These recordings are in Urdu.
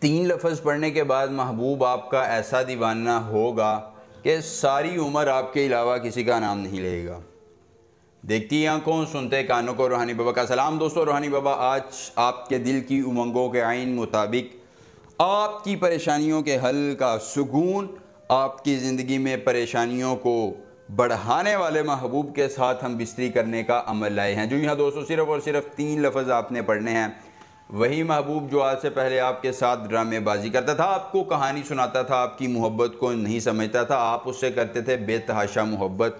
3 لفظ پڑھنے کے بعد محبوب آپ کا ایسا دیوانہ ہوگا کہ ساری عمر آپ کے علاوہ کسی کا نام نہیں لے گا۔ دیکھتی آنکھوں، سنتے کانوں کو روحانی بابا کا سلام۔ دوستو، روحانی بابا آج آپ کے دل کی امنگوں کے عین مطابق آپ کی پریشانیوں کے حل کا سکون، آپ کی زندگی میں پریشانیوں کو بڑھانے والے محبوب کے ساتھ ہم بستری کرنے کا عمل لائے ہیں۔ جو یہاں دوستو صرف اور صرف 3 لفظ آپ نے پڑھنے ہیں، وہی محبوب جو آج سے پہلے آپ کے ساتھ ڈرامے بازی کرتا تھا، آپ کو کہانی سناتا تھا، آپ کی محبت کو نہیں سمجھتا تھا، آپ اس سے کرتے تھے بے تحاشا محبت،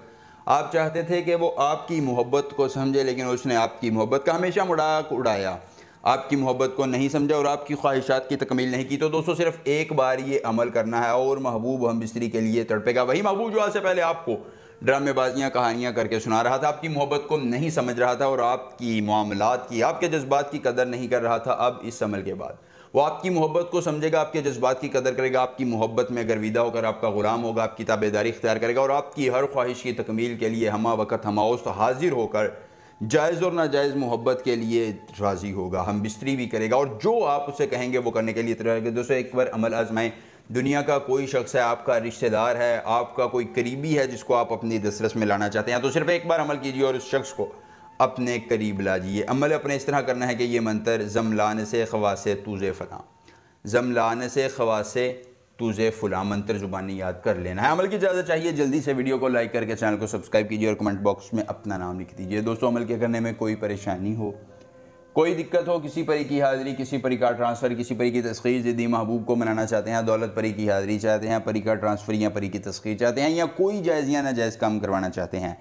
آپ چاہتے تھے کہ وہ آپ کی محبت کو سمجھے، لیکن اس نے آپ کی محبت کا ہمیشہ مذاق اڑایا، آپ کی محبت کو نہیں سمجھا اور آپ کی خواہشات کی تکمیل نہیں کی۔ تو دوستو صرف ایک بار یہ عمل کرنا ہے اور محبوب ہم بستری کے لیے تڑپے گا۔ وہی محبوب جو آج سے پہلے آپ کو ڈرامے بازیاں کہانیاں کر کے سنا رہا تھا، آپ کی محبت کو نہیں سمجھ رہا تھا اور آپ کی معاملات کی، آپ کے جذبات کی قدر نہیں کر رہا تھا، اب اس عمل کے بعد وہ آپ کی محبت کو سمجھے گا، آپ کے جذبات کی قدر کرے گا، آپ کی محبت میں گرویدہ ہو کر آپ کا غلام ہوگا، آپ کی تابعداری اختیار کرے گا اور آپ کی ہر خواہش کی تکمیل کے لیے ہمہ وقت ہمہ اوست حاضر ہو کر جائز اور ناجائز محبت کے لیے راضی ہوگا، ہم بستری بھی کرے گا اور جو آپ اسے کہیں گے وہ کرنے کے لیے تیار ہے۔ دوستو ایک بار عمل آزمائیں، دنیا کا کوئی شخص ہے، آپ کا رشتہ دار ہے، آپ کا کوئی قریبی ہے جس کو آپ اپنی دسترس میں لانا چاہتے ہیں، تو صرف ایک بار عمل کیجیے اور اس شخص کو اپنے قریب لاجیے۔ عمل اپنے اس طرح کرنا ہے کہ یہ منتر زملان سے خواصے توزے فلاں، زملان سے خواصے توزے فلاں منتر زبانی یاد کر لینا ہے۔ عمل کی اجازت چاہیے، جلدی سے ویڈیو کو لائک کر کے چینل کو سبسکرائب کیجیے اور کمنٹ باکس میں اپنا نام لکھ دیجیے۔ دوستو عمل کے کرنے میں کوئی پریشانی ہو، کوئی دقت ہو، کسی پری کی حاضری، کسی پری کا ٹرانسفر، کسی پری کی تسخیر، ضدی محبوب کو منانا چاہتے ہیں، دولت پری کی حاضری چاہتے ہیں، پری کا ٹرانسفر یا پری کی تسخیر چاہتے ہیں، یا کوئی جائز یا ناجائز کام کروانا چاہتے ہیں،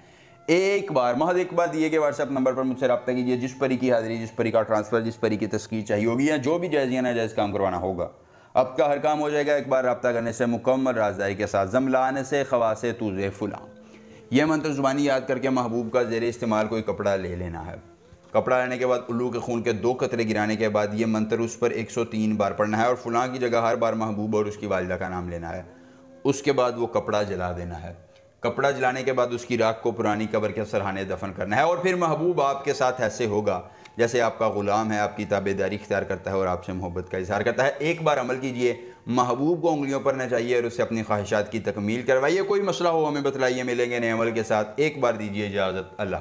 ایک بار محض ایک بار دیے گئے واٹس ایپ نمبر پر مجھ سے رابطہ کیجیے۔ جس پری کی حاضری، جس پری کا ٹرانسفر، جس پری کی تسخیر چاہیے ہوگی یا جو بھی جائز یا ناجائز کام کروانا ہوگا، اب کا ہر کام ہو جائے گا ایک بار رابطہ کرنے سے مکمل رازداری کے ساتھ۔ زملان سے خواصے توزے فلاں، یہ منتر زبانی یاد کر کے محبوب کا زیر استعمال کوئی کپڑا لے لینا ہے۔ کپڑا لینے کے بعد الو کے خون کے 2 قطرے گرانے کے بعد یہ منتر اس پر 103 بار پڑھنا ہے اور فلاں کی جگہ ہر بار محبوب اور اس کی والدہ کا نام لینا ہے۔ اس کے بعد وہ کپڑا جلا دینا ہے۔ کپڑا جلانے کے بعد اس کی راکھ کو پرانی قبر کے سرحانے دفن کرنا ہے اور پھر محبوب آپ کے ساتھ ایسے ہوگا جیسے آپ کا غلام ہے، آپ کی تابعداری اختیار کرتا ہے اور آپ سے محبت کا اظہار کرتا ہے۔ ایک بار عمل کیجئے، محبوب کو انگلیوں پر نہ چاہیے اور اس سے اپنی خواہشات کی تکمیل کروائیے۔ کوئی مسئلہ ہو ہمیں بتلائیے، ملیں گے نئے عمل کے ساتھ۔ ایک بار دیجیے اجازت، اللہ حافظ۔